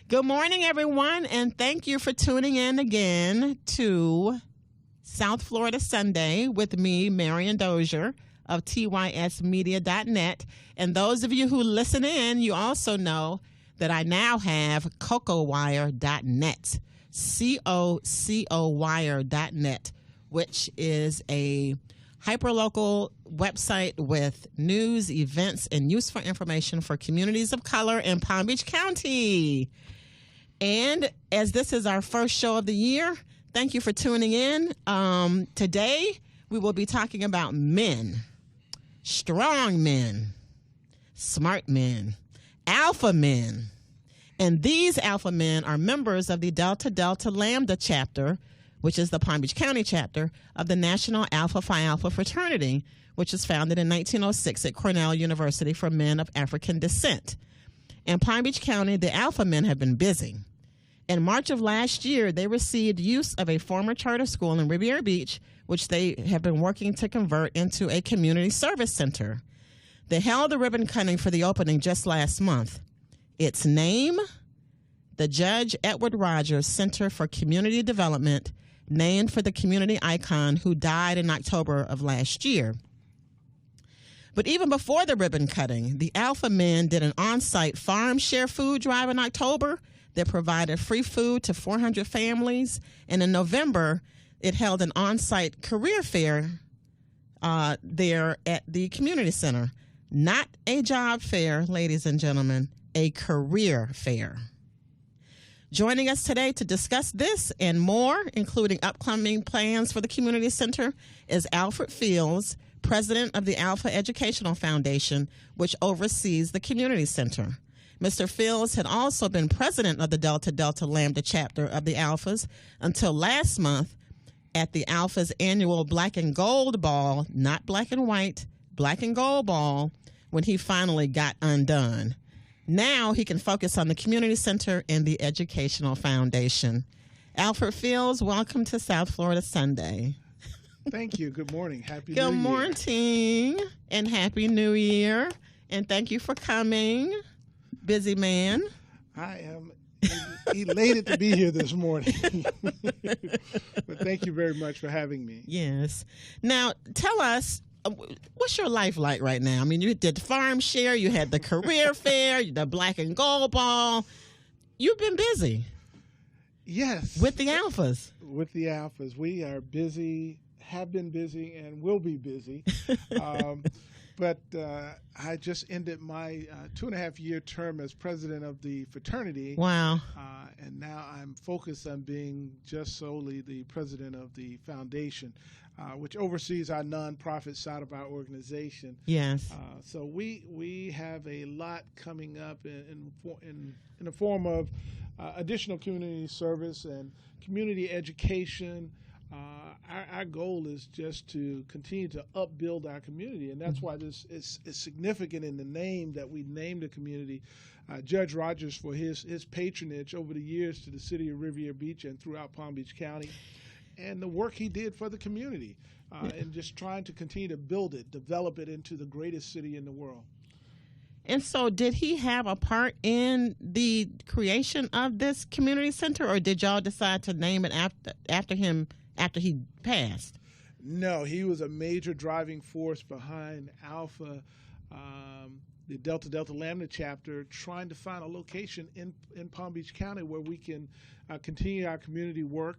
Good morning, everyone, and thank you for tuning in again to South Florida Sunday with me, Marion Dozier of tysmedia.net. And those of you who listen in, you also know that I now have cocowire.net, COCOwire.net, which is a hyperlocal website with news, events, and useful information for communities of color in Palm Beach County. And as this is our first show of the year, thank you for tuning in. Today, we will be talking about men, strong men, smart men, alpha men. And these alpha men are members of the Delta Delta Lambda chapter, which is the Palm Beach County chapter of the National Alpha Phi Alpha Fraternity, which was founded in 1906 at Cornell University for men of African descent. In Palm Beach County, the alpha men have been busy. In March of last year, they received use of a former charter school in Riviera Beach, which they have been working to convert into a community service center. They held the ribbon cutting for the opening just last month. Its name, the Judge Edward Rodgers Center for Community Development, named for the community icon who died in October of last year. But even before the ribbon cutting, the Alpha Men did an on-site farm share food drive in October that provided free food to 400 families. And in November, it held an on-site career fair there at the community center. Not a job fair, ladies and gentlemen, a career fair. Joining us today to discuss this and more, including upcoming plans for the community center, is Alfred Fields, president of the Alpha Educational Foundation, which oversees the community center. Mr. Fields had also been president of the Delta Delta Lambda chapter of the Alphas until last month at the Alpha's annual Black and Gold Ball, not black and white, Black and Gold Ball, when he finally got undone. Now he can focus on the community center and the educational foundation. Alfred Fields, welcome to South Florida Sunday. Thank you. Good morning. Happy New Year. Good morning and Happy New Year. And thank you for coming, busy man. I am elated to be here this morning. But thank you very much for having me. Yes. Now, tell us, what's your life like right now? I mean, you did the farm share, you had the career fair, the Black and Gold Ball. You've been busy. Yes. With the Alphas. With the Alphas. We are busy, have been busy, and will be busy. But I just ended my 2.5-year term as president of the fraternity. Wow. And now I'm focused on being just solely the president of the foundation, which oversees our nonprofit side of our organization. Yes. So we have a lot coming up in the form of additional community service and community education. Our goal is just to continue to upbuild our community, and that's why this is significant in the name that we named the community. Judge Rodgers, for his patronage over the years to the city of Riviera Beach and throughout Palm Beach County, and the work he did for the community, and just trying to continue to build it, develop it into the greatest city in the world. And so did he have a part in the creation of this community center, or did y'all decide to name it after he passed? No, he was a major driving force behind Alpha, the Delta Delta Lambda chapter, trying to find a location in Palm Beach County where we can continue our community work.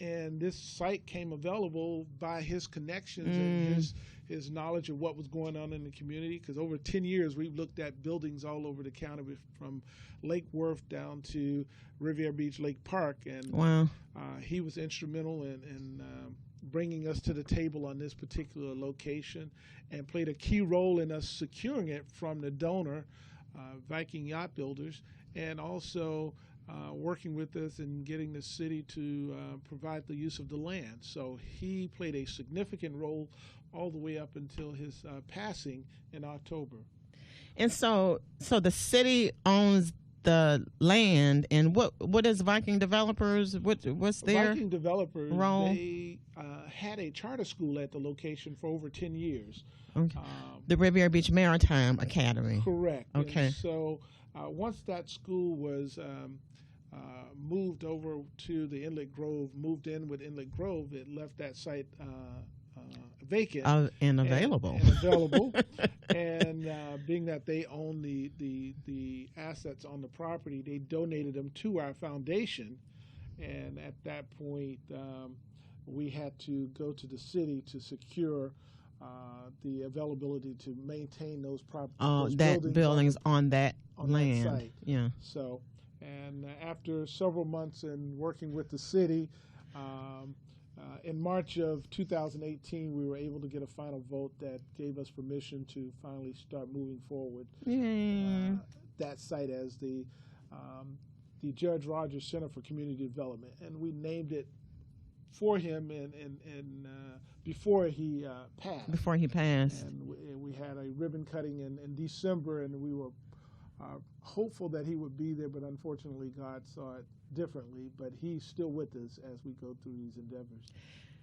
And this site came available by his connections and his knowledge of what was going on in the community, because over 10 years we've looked at buildings all over the county, from Lake Worth down to Riviera Beach Lake Park, and wow. He was instrumental in bringing us to the table on this particular location, and played a key role in us securing it from the donor, Viking Yacht Builders, and also working with us and getting the city to provide the use of the land. So he played a significant role all the way up until his passing in October. And so the city owns the land, and what is Viking Developers? What's their Viking Developers role? They had a charter school at the location for over 10 years. Okay. The Riviera Beach Maritime Academy. Correct. Okay. And so Once that school was moved over to the Inlet Grove, moved in with Inlet Grove, it left that site vacant and available. And available. And being that they own the assets on the property, they donated them to our foundation. And at that point, we had to go to the city to secure the availability to maintain those buildings on that land. That site. Yeah. So, and after several months in working with the city, in March of 2018, we were able to get a final vote that gave us permission to finally start moving forward that site as the Judge Rodgers Center for Community Development, and we named it for him and before he passed. Before he passed. And we had a ribbon cutting in December, and we were hopeful that he would be there, but unfortunately God saw it differently. But he's still with us as we go through these endeavors.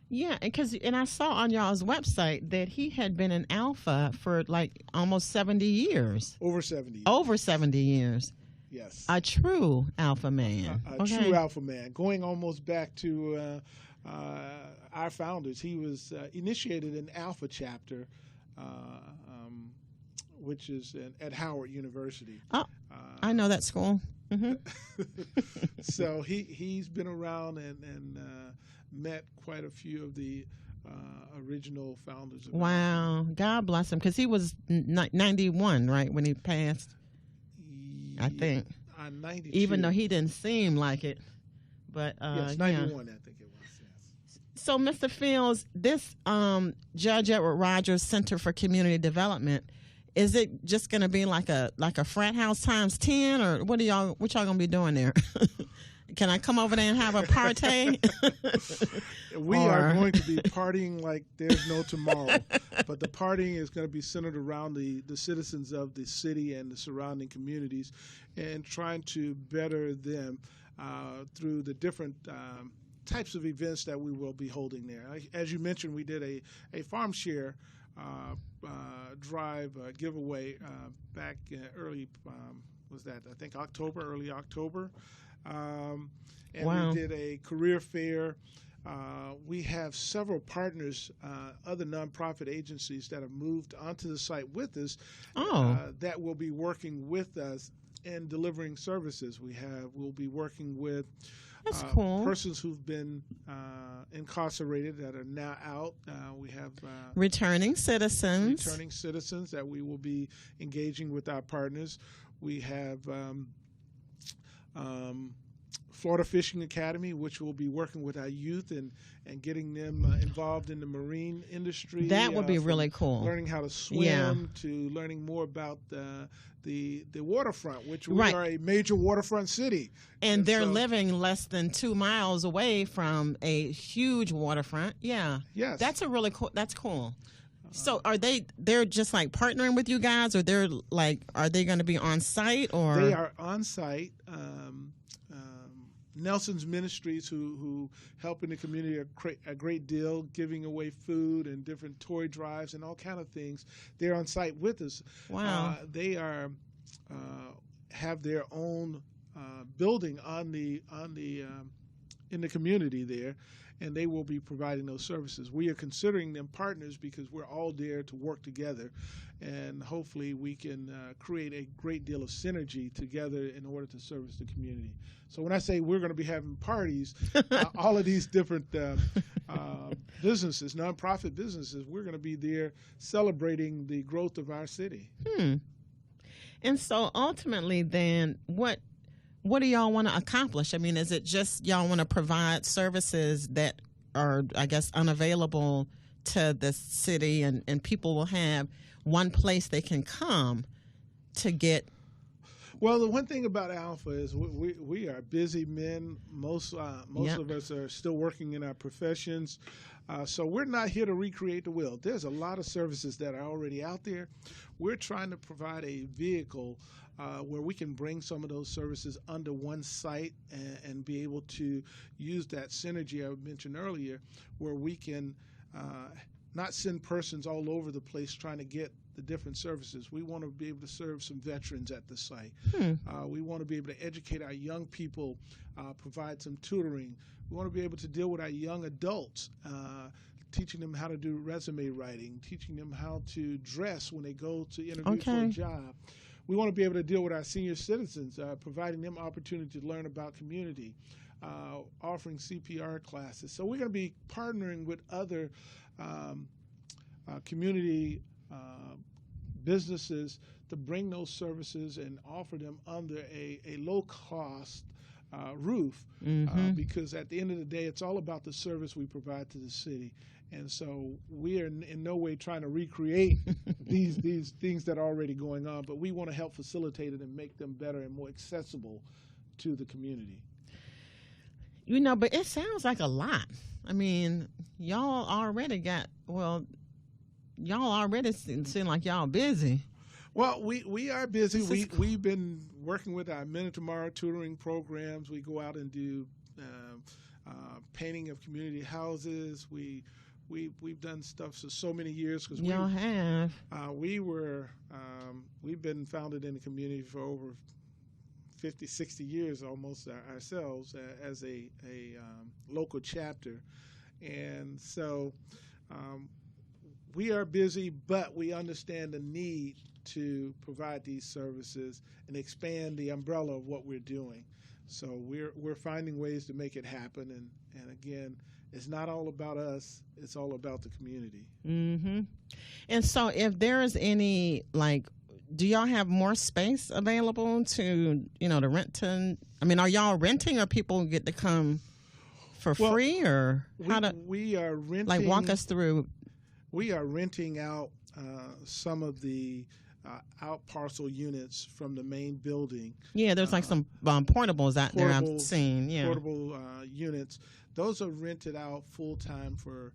Yeah, and I saw on y'all's website that he had been in Alpha for like almost 70 years. Over 70 years. Over 70 years. Yes. A true Alpha man. A true Alpha man. Going almost back to our founders. He was initiated in Alpha chapter, which is at Howard University. Oh, I know that school. Mm-hmm. So he's been around and met quite a few of the original founders. Wow. God bless him, because he was 91, right, when he passed? I think. 92. Even though he didn't seem like it. But yes, 91, I think it was. Yes. So, Mr. Fields, this Judge Edward Rodgers Center for Community Development, is it just going to be like a frat house times 10, or what y'all going to be doing there? Can I come over there and have a party? We are going to be partying like there's no tomorrow. But the partying is going to be centered around the citizens of the city and the surrounding communities, and trying to better them through the different types of events that we will be holding there. As you mentioned, we did a farm share drive giveaway back early, was that, I think, early October. And wow. We did a career fair. We have several partners, other nonprofit agencies that have moved onto the site with us that will be working with us and delivering services. We'll be working with That's cool. persons who've been incarcerated that are now out. We have returning citizens that we will be engaging with our partners. We have Florida Fishing Academy, which will be working with our youth and getting them involved in the marine industry. That would be really cool. Learning how to swim to learning more about the waterfront, which we are a major waterfront city. And they're living less than 2 miles away from a huge waterfront. Yeah. Yes. That's that's cool. So they're just like partnering with you guys, or are they going to be on site, or? They are on site. Nelson's Ministries, who help in the community a great deal, giving away food and different toy drives and all kind of things. They're on site with us. Wow. They are have their own building in the community there, and they will be providing those services. We are considering them partners because we're all there to work together, and hopefully we can create a great deal of synergy together in order to service the community. So when I say we're going to be having parties, all of these different businesses, nonprofit businesses, we're going to be there celebrating the growth of our city. And so ultimately then, what do y'all want to accomplish? I mean, is it just y'all want to provide services that are, I guess, unavailable to the city, and people will have one place they can come to get? Well, the one thing about Alpha is we are busy men. Most of us are still working in our professions. So we're not here to recreate the wheel. There's a lot of services that are already out there. We're trying to provide a vehicle where we can bring some of those services under one site and be able to use that synergy I mentioned earlier, where we can not send persons all over the place trying to get the different services. We want to be able to serve some veterans at the site. We want to be able to educate our young people, provide some tutoring. We want to be able to deal with our young adults, teaching them how to do resume writing, teaching them how to dress when they go to interview for a job. We want to be able to deal with our senior citizens, providing them opportunity to learn about community, offering CPR classes. So we're going to be partnering with other community businesses to bring those services and offer them under a low-cost roof, because at the end of the day, it's all about the service we provide to the city. And so we are in no way trying to recreate these things that are already going on, but we want to help facilitate it and make them better and more accessible to the community. You know, but it sounds like a lot. I mean, y'all already seem like y'all busy. Well, we are busy. We've been working with our Men of Tomorrow tutoring programs. We go out and do painting of community houses. We've done stuff for so many years because y'all have. We've been founded in the community for over 50, 60 years almost ourselves as a local chapter, and so we are busy, but we understand the need to provide these services and expand the umbrella of what we're doing. So we're finding ways to make it happen, and again, it's not all about us, it's all about the community. And so if there is any, like, do y'all have more space available to, to rent to? I mean, are y'all renting, or people get to come for free, or we are renting? Like, walk us through. We are renting out some of the out parcel units from the main building. Yeah, there's like some portables out there I've seen. Yeah, portable units. Those are rented out full time for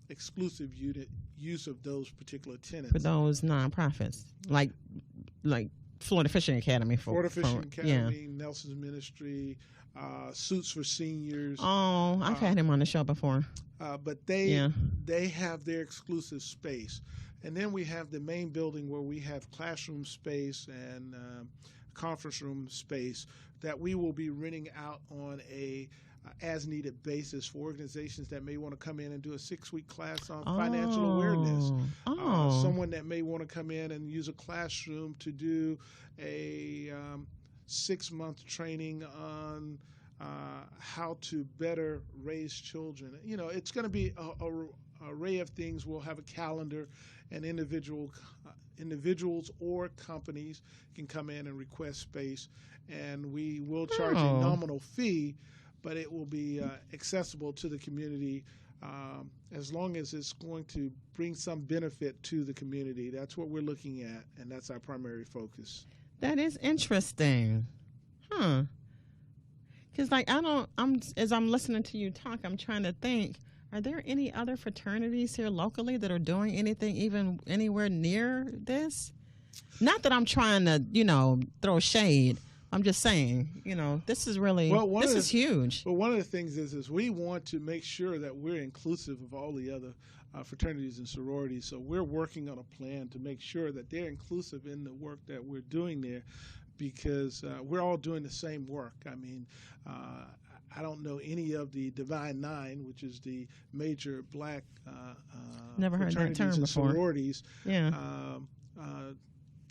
exclusive use of those particular tenants. For those nonprofits, like Florida Fishing Academy. Florida Fishing Academy, Nelson's Ministry, Suits for Seniors. Oh, I've had him on the show before. But they have their exclusive space. And then we have the main building where we have classroom space and conference room space that we will be renting out on a as-needed basis for organizations that may want to come in and do a 6-week class on financial awareness. Someone that may want to come in and use a classroom to do a 6-month training on how to better raise children. It's going to be a array of things. We'll have a calendar, and individuals or companies can come in and request space, and we will charge a nominal fee, but it will be accessible to the community as long as it's going to bring some benefit to the community. That's what we're looking at, and that's our primary focus. That is interesting. Because, as I'm listening to you talk, I'm trying to think, are there any other fraternities here locally that are doing anything even anywhere near this? Not that I'm trying to, throw shade. I'm just saying, this is really, this is huge. Well, one of the things is we want to make sure that we're inclusive of all the other fraternities and sororities. So we're working on a plan to make sure that they're inclusive in the work that we're doing there, because we're all doing the same work. I mean, I don't know any of the Divine Nine, which is the major black Never heard that term and before. sororities.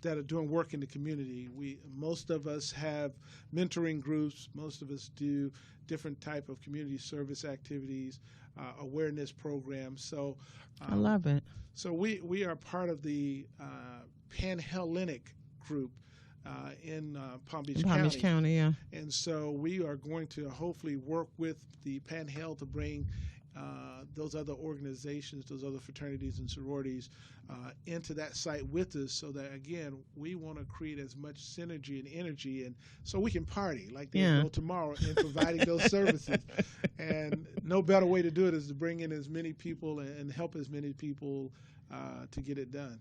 That are doing work in the community. Most of us have mentoring groups. Most of us do different type of community service activities, awareness programs. So I love it. So we are part of the Pan-Hellenic group in Palm Beach County, yeah. And so we are going to hopefully work with the Pan-Hell to bring those other organizations, those other fraternities and sororities into that site with us, so that, again, we want to create as much synergy and energy, and so we can party like there's no tomorrow in providing those services. And no better way to do it is to bring in as many people and help as many people to get it done.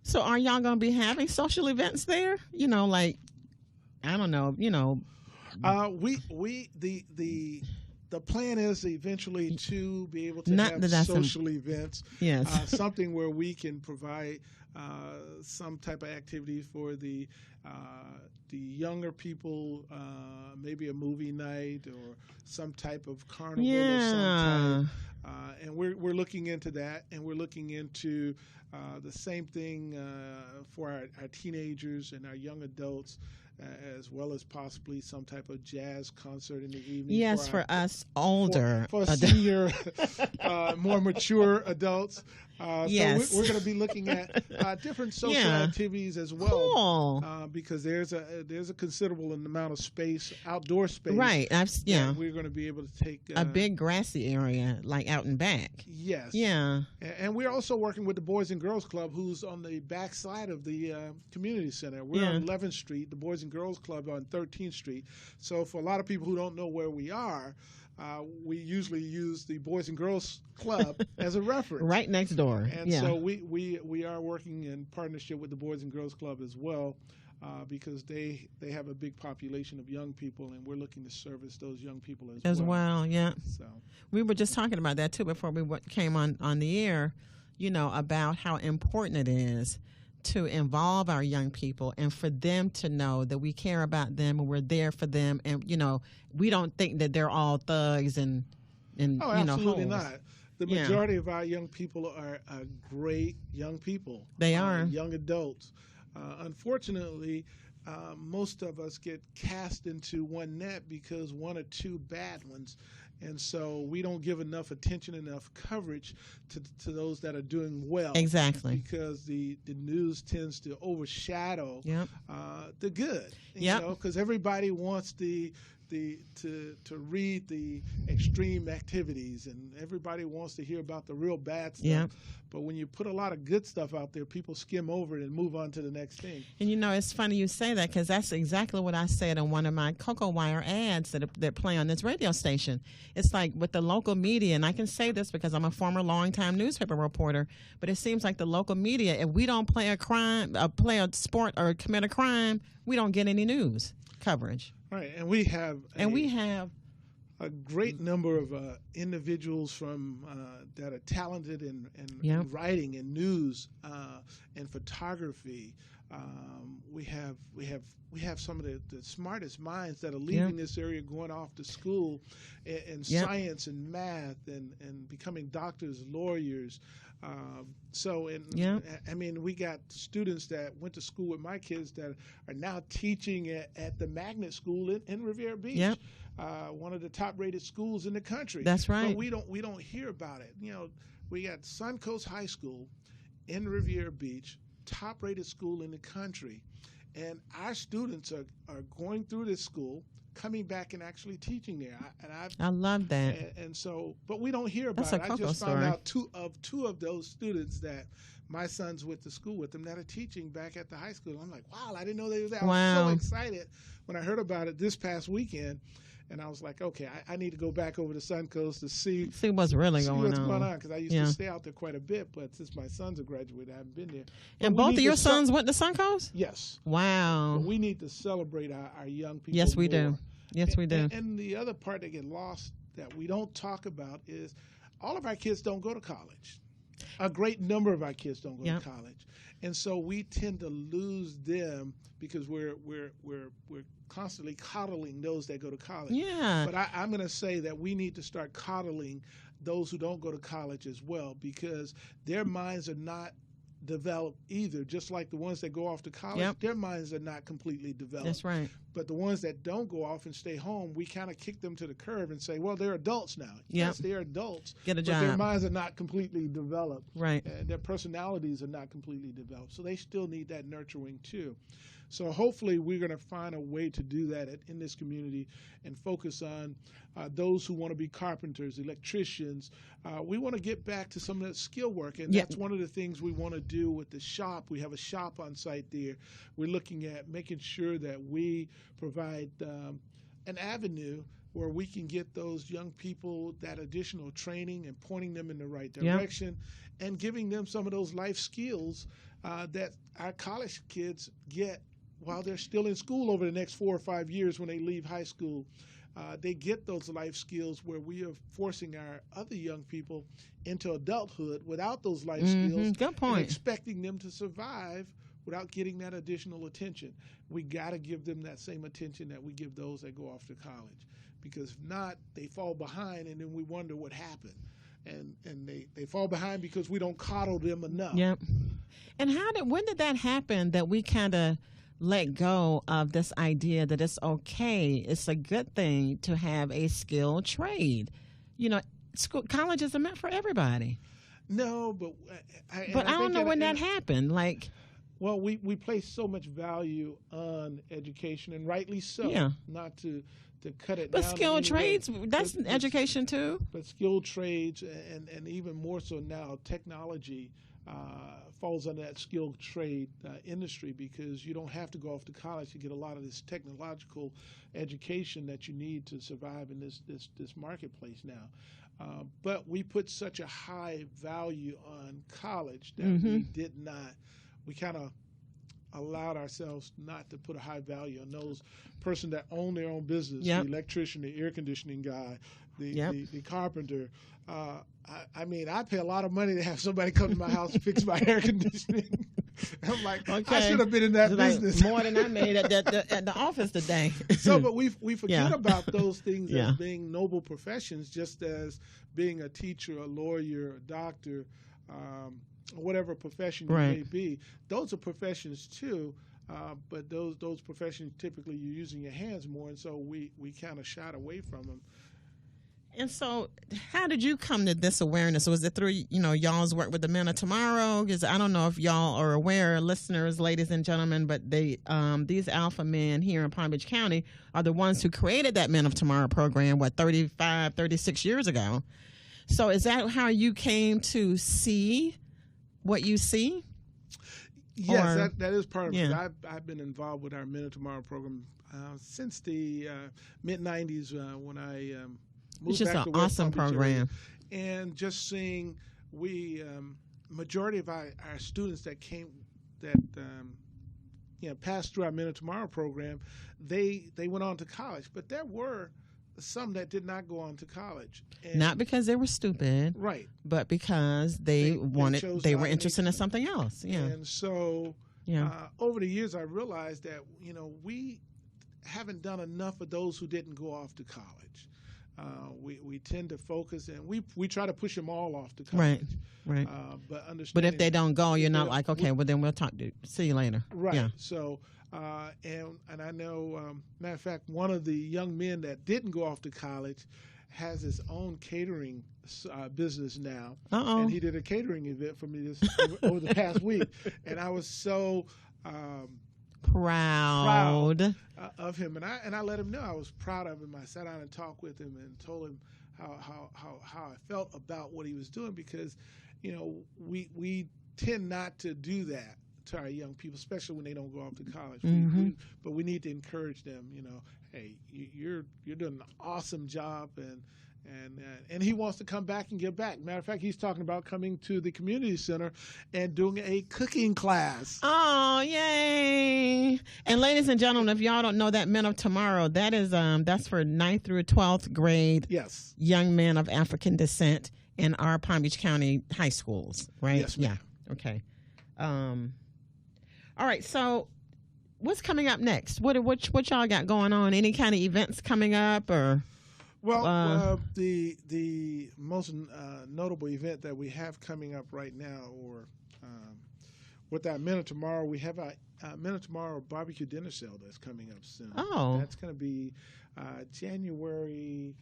So are y'all going to be having social events there? I don't know, The the plan is eventually to be able to Not have that that's social events, Yes. something where we can provide some type of activity for the younger people, maybe a movie night or some type of carnival of some type. And we're looking into that, and we're looking into the same thing for our teenagers and our young adults, as well as possibly some type of jazz concert in the evening. Yes, for us older. For senior, more mature adults. Yes. So we're going to be looking at different social activities as well. Cool. Because there's a considerable amount of space, outdoor space. Right. We're going to be able to take a big grassy area, like out and back. Yes. Yeah. And we're also working with the Boys and Girls Club, who's on the back side of the community center. We're on 11th Street, the Boys and Girls Club on 13th Street. So for a lot of people who don't know where we are, we usually use the Boys and Girls Club as a reference. Right next door. And so we are working in partnership with the Boys and Girls Club as well, because they have a big population of young people, and we're looking to service those young people as well. Yeah. So we were just talking about that too before we came on the air, about how important it is to involve our young people and for them to know that we care about them and we're there for them, and we don't think that they're all thugs and absolutely hoes. not. The majority of our young people are great young people. They are young adults. Unfortunately, most of us get cast into one net because one or two bad ones. And so we don't give enough attention, enough coverage to those that are doing well. Exactly. Because the news tends to overshadow the good. Because everybody wants to read the extreme activities, and everybody wants to hear about the real bad stuff. Yep. But when you put a lot of good stuff out there, people skim over it and move on to the next thing. And it's funny you say that, because that's exactly what I said on one of my Cocoa Wire ads that play on this radio station. It's like with the local media, and I can say this because I'm a former longtime newspaper reporter, but it seems like the local media, if we don't play a sport or commit a crime, we don't get any news coverage. Right, and we have a great number of individuals from that are talented in writing and news and photography. We have some of the smartest minds that are leaving this area, going off to school in science and math and becoming doctors, lawyers. I mean, we got students that went to school with my kids that are now teaching at the Magnet School in Riviera Beach. Yep. One of the top-rated schools in the country. That's right. But we don't hear about it. We got Suncoast High School in Riviera Beach, top-rated school in the country, and our students are going through this school, coming back and actually teaching there. I love that. And so, but we don't hear about That's it. a I just Cocoa found story. out two of those students that my sons went to school with them that are teaching back at the high school. I'm like, wow, I didn't know they were there. Wow. I was so excited when I heard about it this past weekend. And I was like, okay, I need to go back over to Suncoast to see what's really going on. Because I used to stay out there quite a bit, but since my sons are graduated, I haven't been there. And both of your sons went to Suncoast? Yes. Wow. But we need to celebrate our young people. Yes, we more. do. Yes, we do. And the other part that get lost that we don't talk about is all of our kids don't go to college. A great number of our kids don't go to college. And so we tend to lose them because we're constantly coddling those that go to college. Yeah. But I'm going to say that we need to start coddling those who don't go to college as well, because their minds are not developed either. Just like the ones that go off to college, their minds are not completely developed. That's right. But the ones that don't go off and stay home, we kind of kick them to the curb and say, well, they're adults now. Yes, they're adults. Get a job. But their minds are not completely developed. Right. And their personalities are not completely developed. So they still need that nurturing too. So hopefully we're going to find a way to do that in this community and focus on those who want to be carpenters, electricians. We want to get back to some of that skill work, and that's one of the things we want to do with the shop. We have a shop on site there. We're looking at making sure that we provide an avenue where we can get those young people that additional training and pointing them in the right direction and giving them some of those life skills that our college kids get while they're still in school over the next 4 or 5 years when they leave high school, they get those life skills where we are forcing our other young people into adulthood without those life skills. Good point. And expecting them to survive without getting that additional attention. We got to give them that same attention that we give those that go off to college, because if not, they fall behind, and then we wonder what happened. And they fall behind because we don't coddle them enough. Yep. And when did that happen, that we kind of let go of this idea that it's okay, it's a good thing to have a skilled trade? You know, college isn't meant for everybody. No, but I don't know when that happened. Like, well, we place so much value on education, and rightly so. Yeah. Not to cut it but down. But skilled trades, that's education too. But skilled trades, and even more so now, technology falls under that skilled trade industry, because you don't have to go off to college to get a lot of this technological education that you need to survive in this marketplace now. But we put such a high value on college that we kind of allowed ourselves not to put a high value on those person that own their own business, the electrician, the air conditioning guy, the carpenter. I mean, I pay a lot of money to have somebody come to my house and fix my air conditioning. I'm like, okay. I should have been in that business. More than I made at the office today. So, but we forget about those things as being noble professions, just as being a teacher, a lawyer, a doctor, whatever profession you may be. Those are professions too, but those professions typically you're using your hands more, and so we kind of shied away from them. And so, how did you come to this awareness? Was it through y'all's work with the Men of Tomorrow? Because I don't know if y'all are aware, listeners, ladies and gentlemen, but these alpha men here in Palm Beach County are the ones who created that Men of Tomorrow program, 36 years ago. So is that how you came to see what you see? Yes, that is part of it. I've been involved with our Men of Tomorrow program since the mid-'90s when I moved back to West awesome Palm Beach program. area. And just seeing majority of our students that passed through our Men of Tomorrow program, they went on to college. But there were some that did not go on to college. And not because they were stupid, right? But because they were interested in something else. Yeah. And so over the years, I realized that we haven't done enough of those who didn't go off to college. We tend to focus, and we try to push them all off to college. Right. But if they don't go, you're not like, okay, well then we'll see you later. Right. Yeah. So. And I know, matter of fact, one of the young men that didn't go off to college has his own catering business now. And he did a catering event for me over the past week, and I was so proud of him. And I let him know I was proud of him. I sat down and talked with him and told him how I felt about what he was doing, because we tend not to do that to our young people, especially when they don't go off to college. But we need to encourage them. Hey, you're doing an awesome job, and he wants to come back and give back. Matter of fact, he's talking about coming to the community center and doing a cooking class. Oh, yay! And ladies and gentlemen, if y'all don't know that Men of Tomorrow, that is that's for 9th through 12th grade young men of African descent in our Palm Beach County high schools, right? Yes, ma'am. Yeah. Okay. All right, so what's coming up next? What y'all got going on? Any kind of events coming up, or? Well, the most notable event that we have coming up right now, or with our Men of Tomorrow, we have our Men of Tomorrow barbecue dinner sale that's coming up soon. Oh, that's going to be January.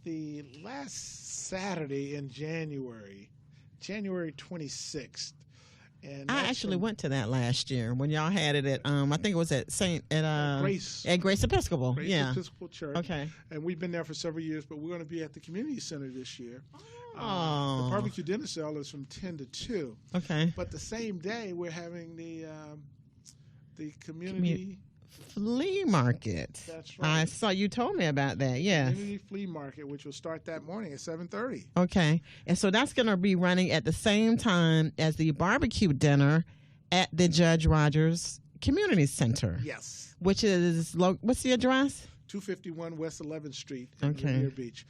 The last Saturday in January 26th. And I actually went to that last year when y'all had it at I think it was at Grace Episcopal. Grace Episcopal Church. Okay. And we've been there for several years, but we're going to be at the community center this year. Oh. The barbecue dinner sale is from 10 to 2. Okay. But the same day we're having the community flea market. That's right. I saw you told me about that. Yes. Community flea market, which will start that morning at 7:30. Okay, and so that's going to be running at the same time as the barbecue dinner at the Judge Rodgers Community Center. Yes. Which is, what's the address? 251 West 11th Street in Revere Beach.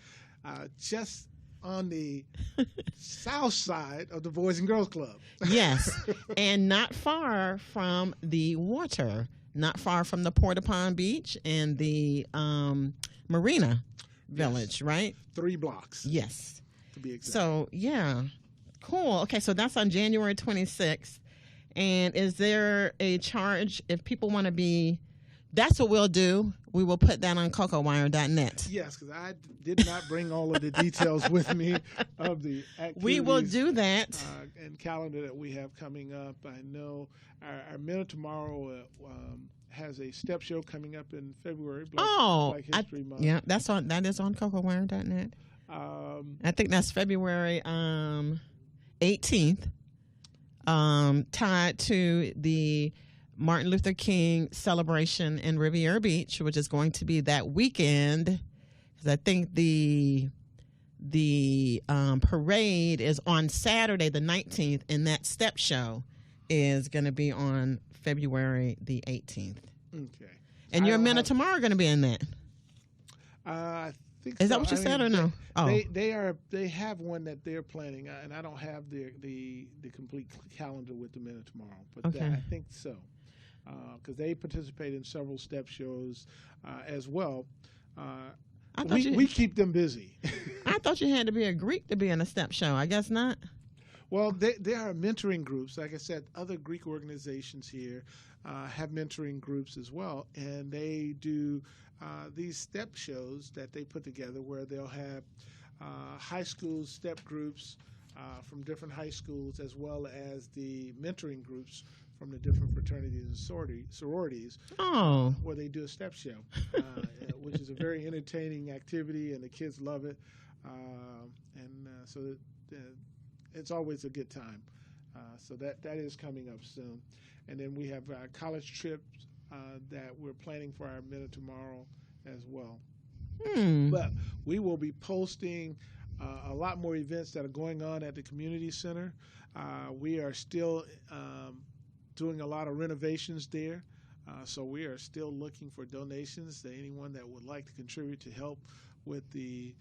Just on the south side of the Boys and Girls Club. Yes, and not far from the water, not far from the Port-a-Pond Beach and the Marina Village, right? 3 blocks. Yes. To be exact. So, yeah, cool. Okay, so that's on January 26th. And is there a charge if people want to be... That's what we'll do. We will put that on cocowire.net. Yes, because I did not bring all of the details with me of the activities. We will do that. And calendar that we have coming up. I know our Men of Tomorrow has a step show coming up in February. Black History Month. Yeah, that is on cocowire.net. I think that's February 18th, tied to the Martin Luther King celebration in Riviera Beach, which is going to be that weekend. Because I think the parade is on Saturday the 19th, and that step show is going to be on February the 18th. Okay. And your Men of Tomorrow are going to be in that. I think is that what you said or no? They have one that they're planning, and I don't have the complete calendar with the Men of Tomorrow, but I think so. Because they participate in several step shows as well. We keep them busy. I thought you had to be a Greek to be in a step show. I guess not. Well, there are mentoring groups. Like I said, other Greek organizations here have mentoring groups as well, and they do these step shows that they put together where they'll have high school step groups from different high schools, as well as the mentoring groups from the different fraternities and sororities, where they do a step show, which is a very entertaining activity, and the kids love it, so it's always a good time. So that is coming up soon, and then we have college trips that we're planning for our Men of Tomorrow as well. But we will be posting a lot more events that are going on at the community center. We are still doing a lot of renovations there, so we are still looking for donations to anyone that would like to contribute to help with the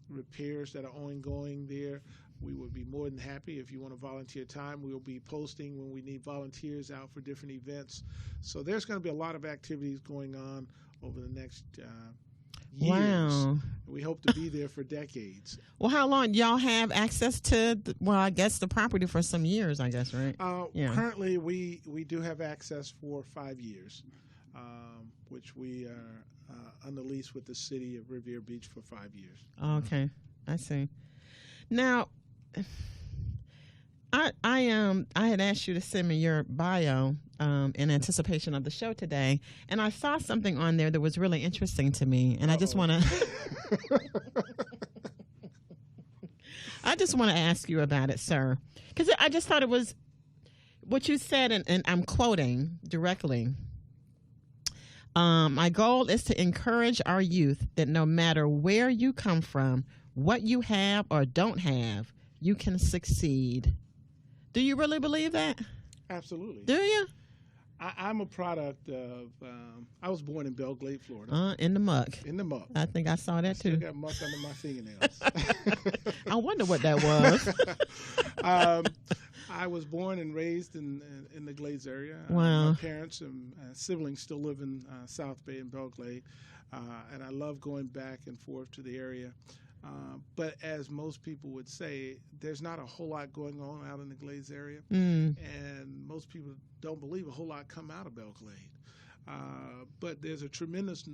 repairs that are ongoing there. We would be more than happy if you want to volunteer time. We'll be posting when we need volunteers out for different events. So there's going to be a lot of activities going on over the next years. Wow. We hope to be there for decades. Well, how long? Y'all have access to, I guess the property for some years, I guess, right? Currently, we do have access for 5 years, which we are on the lease with the city of Riviera Beach for 5 years. Okay, I see. Now, I had asked you to send me your bio in anticipation of the show today, and I saw something on there that was really interesting to me, and I just want to ask you about it, sir, because I just thought it was what you said, and I'm quoting directly. My goal is to encourage our youth that no matter where you come from, what you have or don't have, you can succeed. Do you really believe that? Absolutely. Do you? I'm a product of, I was born in Belle Glade, Florida. In the muck. In the muck. I think I saw that too. I got muck under my fingernails. I wonder what that was. I was born and raised in the Glades area. Wow. My parents and siblings still live in South Bay and Belle Glade, and I love going back and forth to the area. But as most people would say, there's not a whole lot going on out in the Glades area, and most people don't believe a whole lot come out of Belle Glade. But there's a tremendous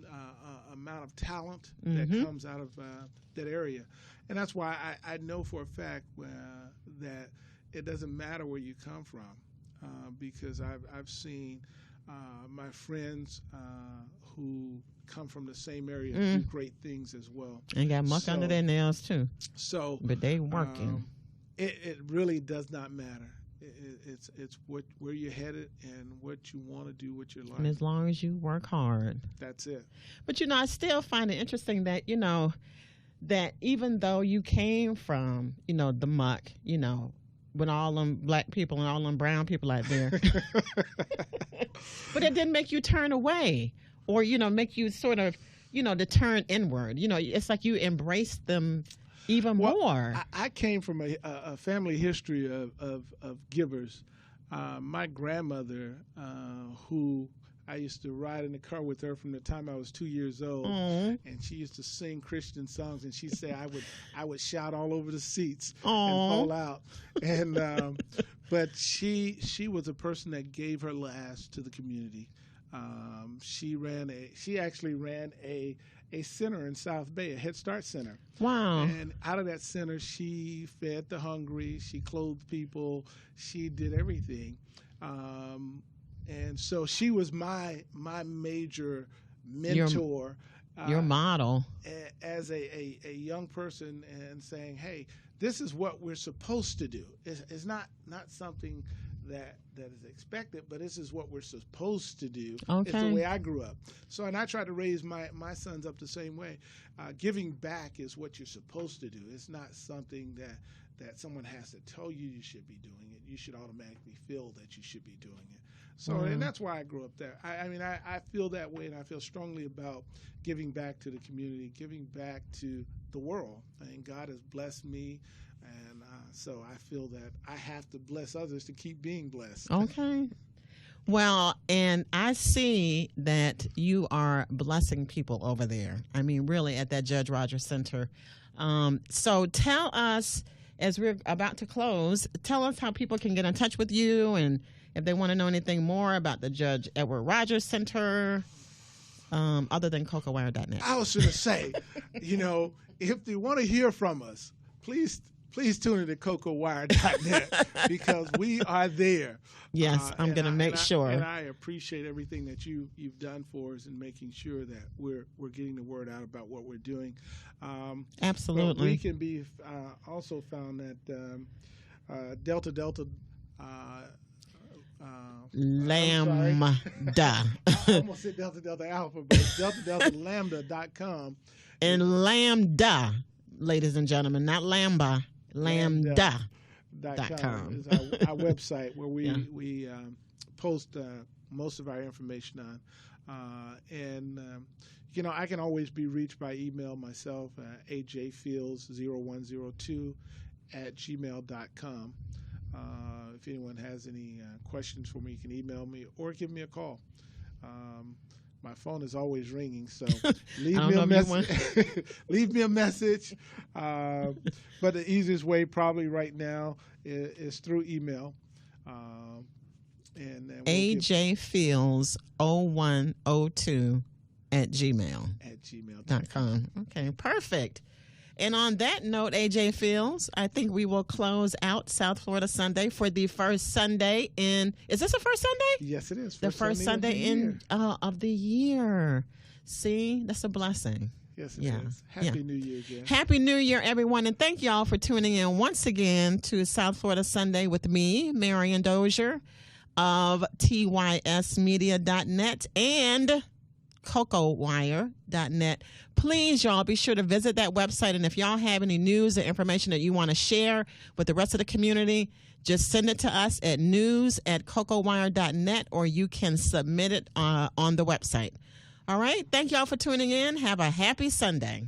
amount of talent that comes out of that area, and that's why I know for a fact that it doesn't matter where you come from, because I've seen my friends who come from the same area do great things as well. And got muck under their nails too. So, but they working. It really does not matter. It's where you're headed and what you want to do with your life. And as long as you work hard, that's it. But I still find it interesting that that even though you came from the muck, with all them black people and all them brown people out there. But it didn't make you turn away or, make you sort of, to turn inward. It's like you embraced them even more. I came from a family history of givers. My grandmother, who I used to ride in the car with her from the time I was 2 years old, and she used to sing Christian songs, and she'd say I would shout all over the seats and fall out. And but she was a person that gave her last to the community. She actually ran a center in South Bay, a Head Start center. Wow. And out of that center, she fed the hungry, she clothed people, she did everything. And so she was my major mentor. Your model. As a young person, and saying, hey, this is what we're supposed to do. It's not something that is expected, but this is what we're supposed to do. Okay. It's the way I grew up. So, and I try to raise my sons up the same way. Giving back is what you're supposed to do. It's not something that someone has to tell you should be doing it. You should automatically feel that you should be doing it. So, and that's why I grew up there. I feel that way, and I feel strongly about giving back to the community, giving back to the world. And God has blessed me. And so I feel that I have to bless others to keep being blessed. Okay. Well, and I see that you are blessing people over there. I mean, really, at that Judge Rodgers Center. So tell us, as we're about to close, tell us how people can get in touch with you and if they want to know anything more about the Judge Edward Rodgers Center, other than CocoWire.net. I was going to say, if they want to hear from us, please tune in to CocoWire.net because we are there. Yes, I'm going to make sure. And I appreciate everything that you've done for us in making sure that we're getting the word out about what we're doing. Absolutely. We can be also found at Delta. Lambda. I almost said Delta Alpha, but DeltaLambda.com. And Lambda, ladies and gentlemen, not Lambda. Lambda.com is our website where we post most of our information on. I can always be reached by email myself, ajfields0102@gmail.com. If anyone has any questions for me, you can email me or give me a call. My phone is always ringing, so leave me a message. Leave me a message. But the easiest way probably right now is through email. And ajfields0102@gmail.com. Okay, perfect. And on that note, AJ Fields, I think we will close out South Florida Sunday for the first Sunday in. Is this the first Sunday? Yes, it is. The first Sunday of the year. See, that's a blessing. Yes, it is. Happy New Year, Jen. Happy New Year, everyone. And thank you all for tuning in once again to South Florida Sunday with me, Marion Dozier of TYSmedia.net and CocoWire.net. Please, y'all, be sure to visit that website. And if y'all have any news or information that you want to share with the rest of the community, just send it to us at news@CocoWire.net, or you can submit it on the website. All right. Thank y'all for tuning in. Have a happy Sunday.